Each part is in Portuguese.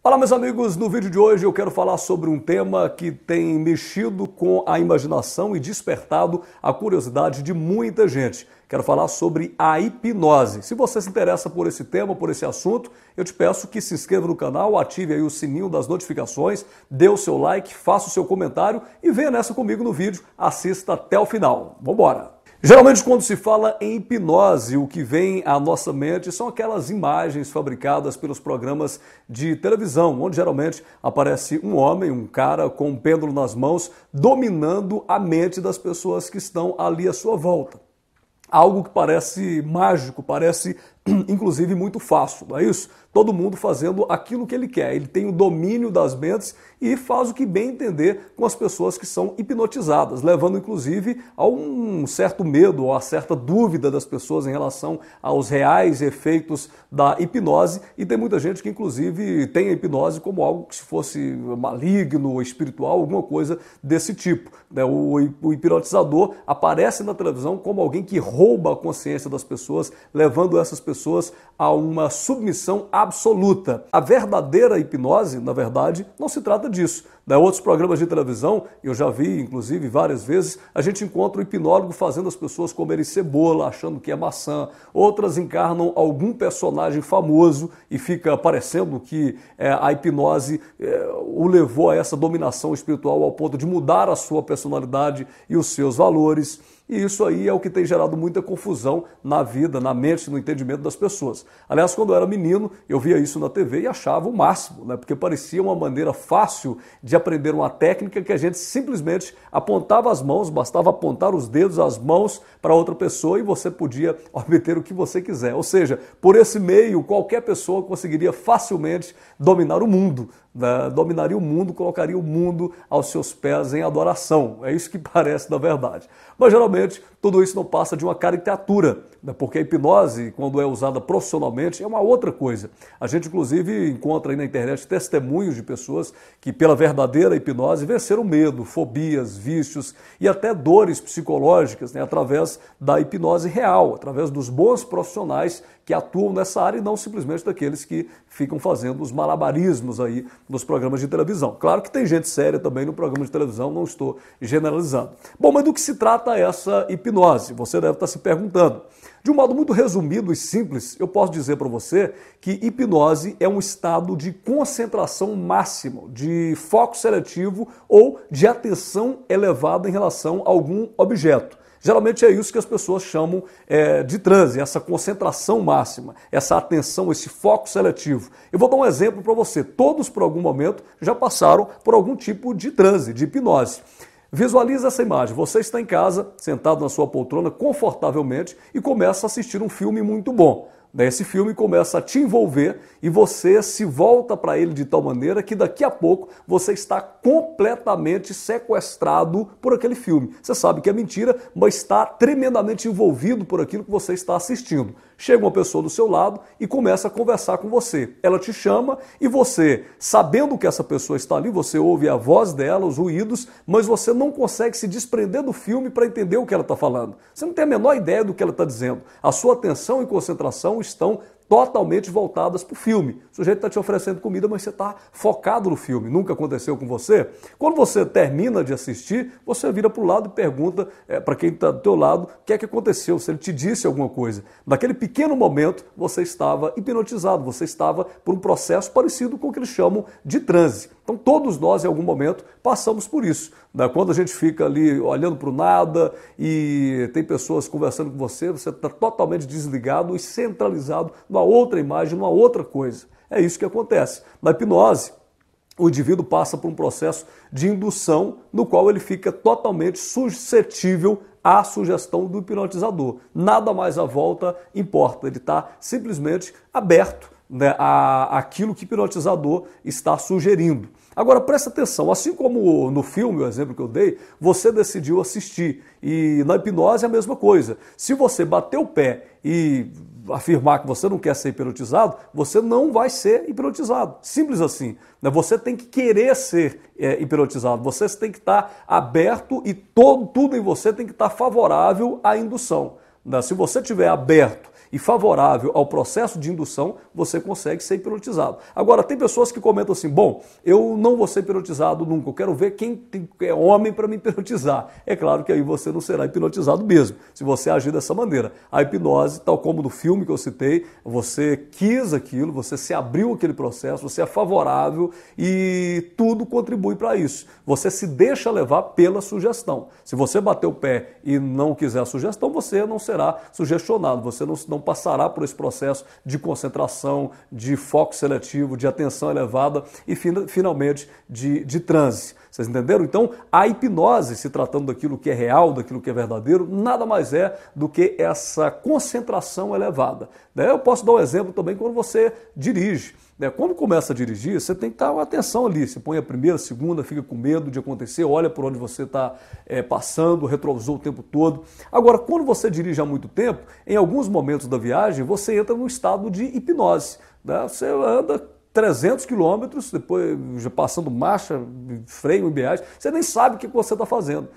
Olá, meus amigos, no vídeo de hoje eu quero falar sobre um tema que tem mexido com a imaginação e despertado a curiosidade de muita gente. Quero falar sobre a hipnose. Se você se interessa por esse tema, por esse assunto, eu te peço que se inscreva no canal, ative aí o sininho das notificações, dê o seu like, faça o seu comentário e venha nessa comigo no vídeo, assista até o final. Vambora! Geralmente, quando se fala em hipnose, o que vem à nossa mente são aquelas imagens fabricadas pelos programas de televisão, onde geralmente aparece um homem, um cara com um pêndulo nas mãos, dominando a mente das pessoas que estão ali à sua volta. Algo que parece mágico, parece inclusive muito fácil, não é isso? Todo mundo fazendo aquilo que ele quer, ele tem o domínio das mentes e faz o que bem entender com as pessoas que são hipnotizadas, levando inclusive a um certo medo ou a certa dúvida das pessoas em relação aos reais efeitos da hipnose, e tem muita gente que inclusive tem a hipnose como algo que se fosse maligno ou espiritual, alguma coisa desse tipo. O hipnotizador aparece na televisão como alguém que rouba a consciência das pessoas, levando essas pessoas a uma submissão absoluta. A verdadeira hipnose, na verdade, não se trata disso. Outros programas de televisão, eu já vi, inclusive, várias vezes, a gente encontra o hipnólogo fazendo as pessoas comerem cebola, achando que é maçã. Outras encarnam algum personagem famoso e fica parecendo que a hipnose o levou a essa dominação espiritual ao ponto de mudar a sua personalidade e os seus valores. E isso aí é o que tem gerado muita confusão na vida, na mente, no entendimento das pessoas. Aliás, quando eu era menino, eu via isso na TV e achava o máximo, porque parecia uma maneira fácil de aprender uma técnica que a gente simplesmente apontava as mãos, bastava apontar os dedos, as mãos para outra pessoa e você podia obter o que você quiser. Ou seja, por esse meio, qualquer pessoa conseguiria facilmente dominar o mundo. Dominaria o mundo, colocaria o mundo aos seus pés em adoração. É isso que parece na verdade. Mas geralmente tudo isso não passa de uma caricatura, porque a hipnose, quando é usada profissionalmente, é uma outra coisa. A gente inclusive encontra aí na internet testemunhos de pessoas que pela verdadeira hipnose venceram medo, fobias, vícios e até dores psicológicas, através da hipnose real, através dos bons profissionais que atuam nessa área e não simplesmente daqueles que ficam fazendo os malabarismos aí nos programas de televisão. Claro que tem gente séria também no programa de televisão, não estou generalizando. Bom, mas do que se trata essa hipnose? Você deve estar se perguntando. De um modo muito resumido e simples, eu posso dizer para você que hipnose é um estado de concentração máximo, de foco seletivo ou de atenção elevada em relação a algum objeto. Geralmente é isso que as pessoas chamam de transe, essa concentração máxima, essa atenção, esse foco seletivo. Eu vou dar um exemplo para você. Todos, por algum momento, já passaram por algum tipo de transe, de hipnose. Visualiza essa imagem. Você está em casa, sentado na sua poltrona, confortavelmente, e começa a assistir um filme muito bom. Esse filme começa a te envolver e você se volta para ele de tal maneira que daqui a pouco você está completamente sequestrado por aquele filme. Você sabe que é mentira, mas está tremendamente envolvido por aquilo que você está assistindo. Chega uma pessoa do seu lado e começa a conversar com você. Ela te chama e você, sabendo que essa pessoa está ali, você ouve a voz dela, os ruídos, mas você não consegue se desprender do filme para entender o que ela está falando. Você não tem a menor ideia do que ela está dizendo. A sua atenção e concentração estão totalmente voltadas para o filme. O sujeito está te oferecendo comida, mas você está focado no filme. Nunca aconteceu com você? Quando você termina de assistir, você vira para o lado e pergunta para quem está do teu lado o que é que aconteceu, se ele te disse alguma coisa. Naquele pequeno momento, você estava hipnotizado, você estava por um processo parecido com o que eles chamam de transe. Então todos nós, em algum momento, passamos por isso. Quando a gente fica ali olhando para o nada e tem pessoas conversando com você, você está totalmente desligado e centralizado numa outra imagem, numa outra coisa. É isso que acontece. Na hipnose, o indivíduo passa por um processo de indução no qual ele fica totalmente suscetível à sugestão do hipnotizador. Nada mais à volta importa, ele está simplesmente aberto àquilo que o hipnotizador está sugerindo. Agora presta atenção, assim como no filme, o exemplo que eu dei, você decidiu assistir e na hipnose é a mesma coisa. Se você bater o pé e afirmar que você não quer ser hipnotizado, você não vai ser hipnotizado. Simples assim. Você tem que querer ser hipnotizado, você tem que estar aberto e tudo em você tem que estar favorável à indução. Se você estiver aberto e favorável ao processo de indução, você consegue ser hipnotizado. Agora, tem pessoas que comentam assim, bom, eu não vou ser hipnotizado nunca, eu quero ver quem é homem para me hipnotizar. É claro que aí você não será hipnotizado mesmo, se você agir dessa maneira. A hipnose, tal como no filme que eu citei, você quis aquilo, você se abriu aquele processo, você é favorável e tudo contribui para isso. Você se deixa levar pela sugestão. Se você bater o pé e não quiser a sugestão, você não será sugestionado, você não passará por esse processo de concentração, de foco seletivo, de atenção elevada e finalmente de transe. Vocês entenderam? Então, a hipnose, se tratando daquilo que é real, daquilo que é verdadeiro, nada mais é do que essa concentração elevada. Eu posso dar um exemplo também quando você dirige. Quando começa a dirigir, você tem que estar com atenção ali. Você põe a primeira, a segunda, fica com medo de acontecer, olha por onde você está passando, retrovisor o tempo todo. Agora, quando você dirige há muito tempo, em alguns momentos da viagem, você entra num estado de hipnose. Você anda 300 quilômetros, depois já passando marcha, freio, embreagem, você nem sabe o que você está fazendo.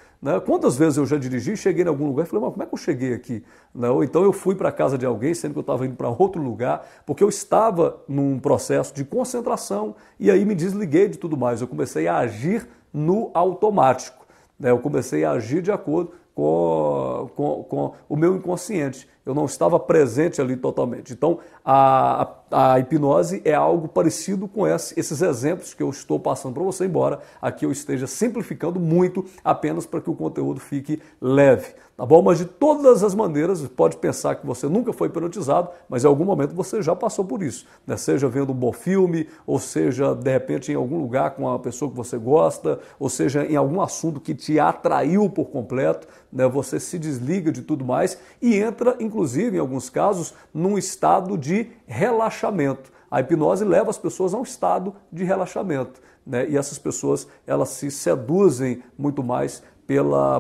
Quantas vezes eu já dirigi, cheguei em algum lugar e falei, mas como é que eu cheguei aqui? Ou então eu fui para a casa de alguém, sendo que eu estava indo para outro lugar, porque eu estava num processo de concentração e aí me desliguei de tudo mais. Eu comecei a agir no automático. Eu comecei a agir de acordo com o meu inconsciente. Eu não estava presente ali totalmente. Então, a hipnose é algo parecido com esses exemplos que eu estou passando para você, embora aqui eu esteja simplificando muito apenas para que o conteúdo fique leve. Tá bom? Mas de todas as maneiras, pode pensar que você nunca foi hipnotizado, mas em algum momento você já passou por isso. Seja vendo um bom filme, ou seja, de repente, em algum lugar com uma pessoa que você gosta, ou seja, em algum assunto que te atraiu por completo, você se desliga de tudo mais e entra, inclusive, em alguns casos, num estado de relaxamento. A hipnose leva as pessoas a um estado de relaxamento. E essas pessoas, elas se seduzem muito mais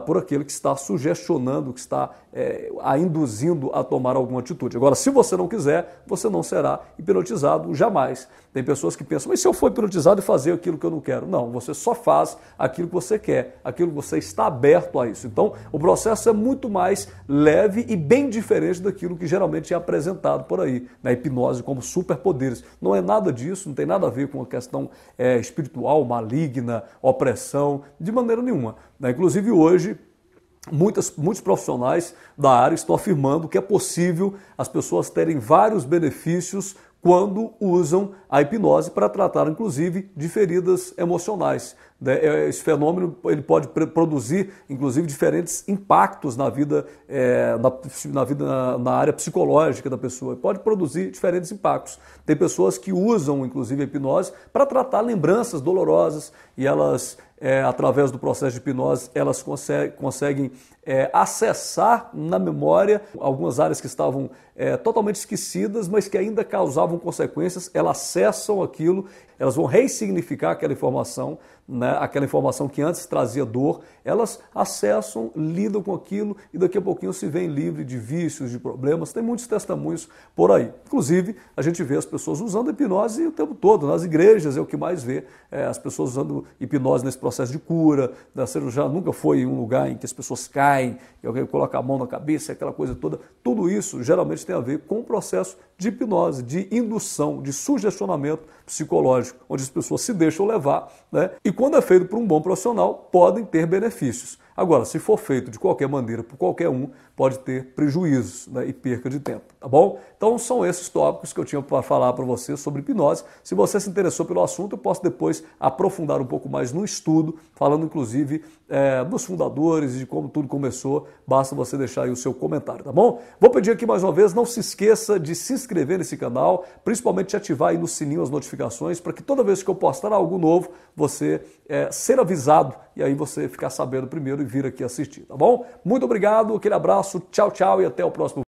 por aquele que está sugestionando, que está a induzindo a tomar alguma atitude. Agora, se você não quiser, você não será hipnotizado jamais. Tem pessoas que pensam, mas se eu for hipnotizado e fazer aquilo que eu não quero? Não, você só faz aquilo que você quer, aquilo que você está aberto a isso. Então, o processo é muito mais leve e bem diferente daquilo que geralmente é apresentado por aí, na hipnose como superpoderes. Não é nada disso, não tem nada a ver com a questão espiritual, maligna, opressão, de maneira nenhuma. Inclusive hoje, muitos profissionais da área estão afirmando que é possível as pessoas terem vários benefícios quando usam a hipnose para tratar, inclusive, de feridas emocionais. Esse fenômeno ele pode produzir, inclusive, diferentes impactos na vida, na área psicológica da pessoa. Pode produzir diferentes impactos. Tem pessoas que usam, inclusive, a hipnose para tratar lembranças dolorosas e elas, através do processo de hipnose, elas conseguem acessar na memória algumas áreas que estavam totalmente esquecidas, mas que ainda causavam consequências. Elas acessam aquilo, elas vão ressignificar aquela informação, aquela informação que antes trazia dor, elas acessam, lidam com aquilo e daqui a pouquinho se veem livre de vícios, de problemas. Tem muitos testemunhos por aí. Inclusive, a gente vê as pessoas usando hipnose o tempo todo. Nas igrejas é o que mais vê, as pessoas usando hipnose nesse processo de cura. Você já nunca foi em um lugar em que as pessoas caem, e alguém coloca a mão na cabeça, aquela coisa toda. Tudo isso geralmente tem a ver com o processo de hipnose, de indução, de sugestionamento psicológico, onde as pessoas se deixam levar, e quando é feito por um bom profissional, podem ter benefícios. Agora, se for feito de qualquer maneira, por qualquer um, pode ter prejuízos e perca de tempo, tá bom? Então são esses tópicos que eu tinha para falar para você sobre hipnose. Se você se interessou pelo assunto, eu posso depois aprofundar um pouco mais no estudo, falando inclusive dos fundadores e de como tudo começou. Basta você deixar aí o seu comentário, tá bom? Vou pedir aqui mais uma vez, não se esqueça de se inscrever nesse canal, principalmente ativar aí no sininho as notificações, para que toda vez que eu postar algo novo, você ser avisado e aí você ficar sabendo primeiro e vir aqui assistir, tá bom? Muito obrigado, aquele abraço, tchau, tchau e até o próximo vídeo.